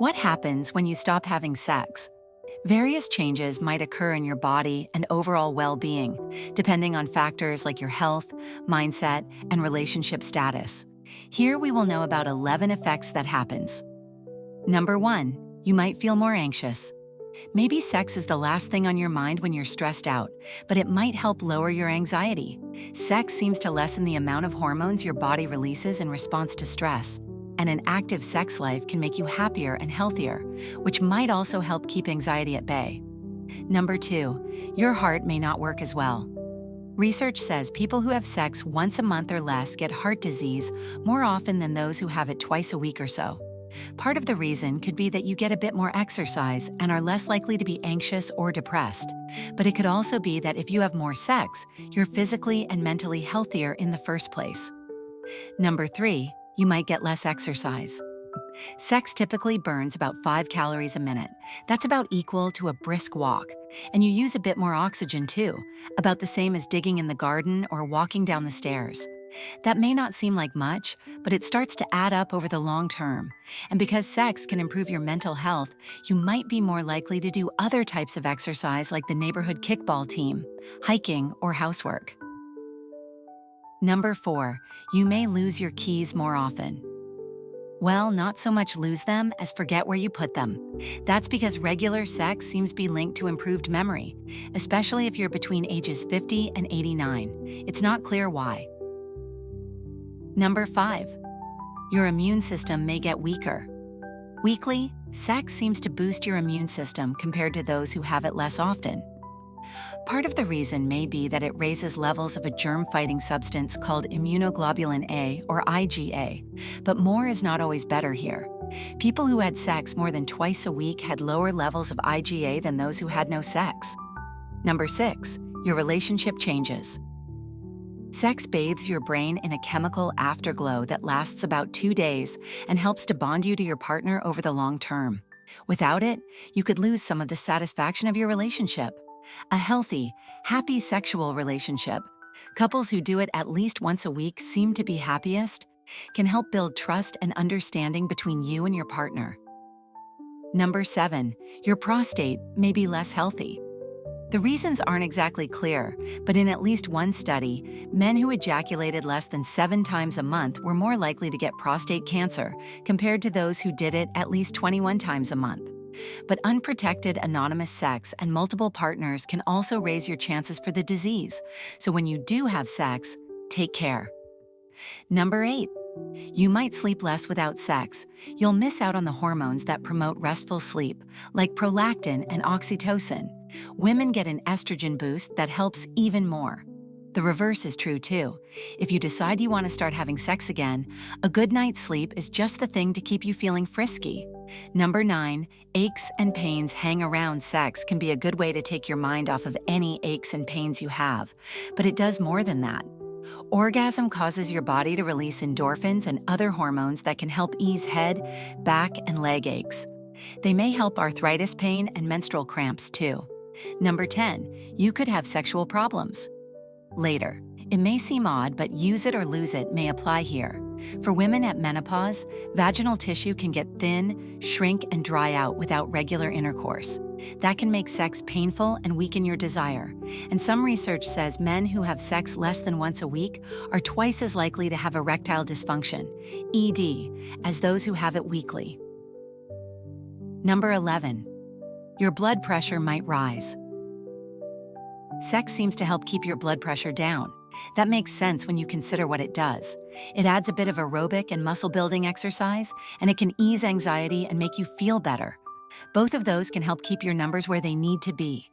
What happens when you stop having sex? Various changes might occur in your body and overall well-being, depending on factors like your health, mindset, and relationship status. Here we will know about 11 effects that happens. Number 1, you might feel more anxious. Maybe sex is the last thing on your mind when you're stressed out, but it might help lower your anxiety. Sex seems to lessen the amount of hormones your body releases in response to stress. And an active sex life can make you happier and healthier, which might also help keep anxiety at bay. Number 2, your heart may not work as well. Research says people who have sex once a month or less get heart disease more often than those who have it twice a week or so. Part of the reason could be that you get a bit more exercise and are less likely to be anxious or depressed. But it could also be that if you have more sex, you're physically and mentally healthier in the first place. Number 3, you might get less exercise. Sex typically burns about 5 calories a minute. That's about equal to a brisk walk. And you use a bit more oxygen too, about the same as digging in the garden or walking down the stairs. That may not seem like much, but it starts to add up over the long term. And because sex can improve your mental health, you might be more likely to do other types of exercise like the neighborhood kickball team, hiking, or housework. Number 4, you may lose your keys more often. Well, not so much lose them as forget where you put them. That's because regular sex seems to be linked to improved memory, especially if you're between ages 50 and 89. It's not clear why. Number 5, your immune system may get weaker. Weekly, sex seems to boost your immune system compared to those who have it less often. Part of the reason may be that it raises levels of a germ-fighting substance called immunoglobulin A, or IgA, but more is not always better here. People who had sex more than twice a week had lower levels of IgA than those who had no sex. Number 6, your relationship changes. Sex bathes your brain in a chemical afterglow that lasts about 2 days and helps to bond you to your partner over the long term. Without it, you could lose some of the satisfaction of your relationship. A healthy, happy sexual relationship, couples who do it at least once a week seem to be happiest, can help build trust and understanding between you and your partner. Number 7, your prostate may be less healthy. The reasons aren't exactly clear, but in at least one study, men who ejaculated less than 7 times a month were more likely to get prostate cancer compared to those who did it at least 21 times a month. But unprotected anonymous sex and multiple partners can also raise your chances for the disease. So when you do have sex, take care. Number 8, you might sleep less without sex. You'll miss out on the hormones that promote restful sleep, like prolactin and oxytocin. Women get an estrogen boost that helps even more. The reverse is true too. If you decide you want to start having sex again, a good night's sleep is just the thing to keep you feeling frisky. Number 9, aches and pains hang around sex can be a good way to take your mind off of any aches and pains you have, but it does more than that. Orgasm causes your body to release endorphins and other hormones that can help ease head, back, and leg aches. They may help arthritis pain and menstrual cramps too. Number 10, you could have sexual problems. Later. It may seem odd, but use it or lose it may apply here. For women at menopause, vaginal tissue can get thin, shrink, and dry out without regular intercourse. That can make sex painful and weaken your desire. And some research says men who have sex less than once a week are twice as likely to have erectile dysfunction, ED, as those who have it weekly. Number 11, your blood pressure might rise. Sex seems to help keep your blood pressure down. That makes sense when you consider what it does. It adds a bit of aerobic and muscle-building exercise, and it can ease anxiety and make you feel better. Both of those can help keep your numbers where they need to be.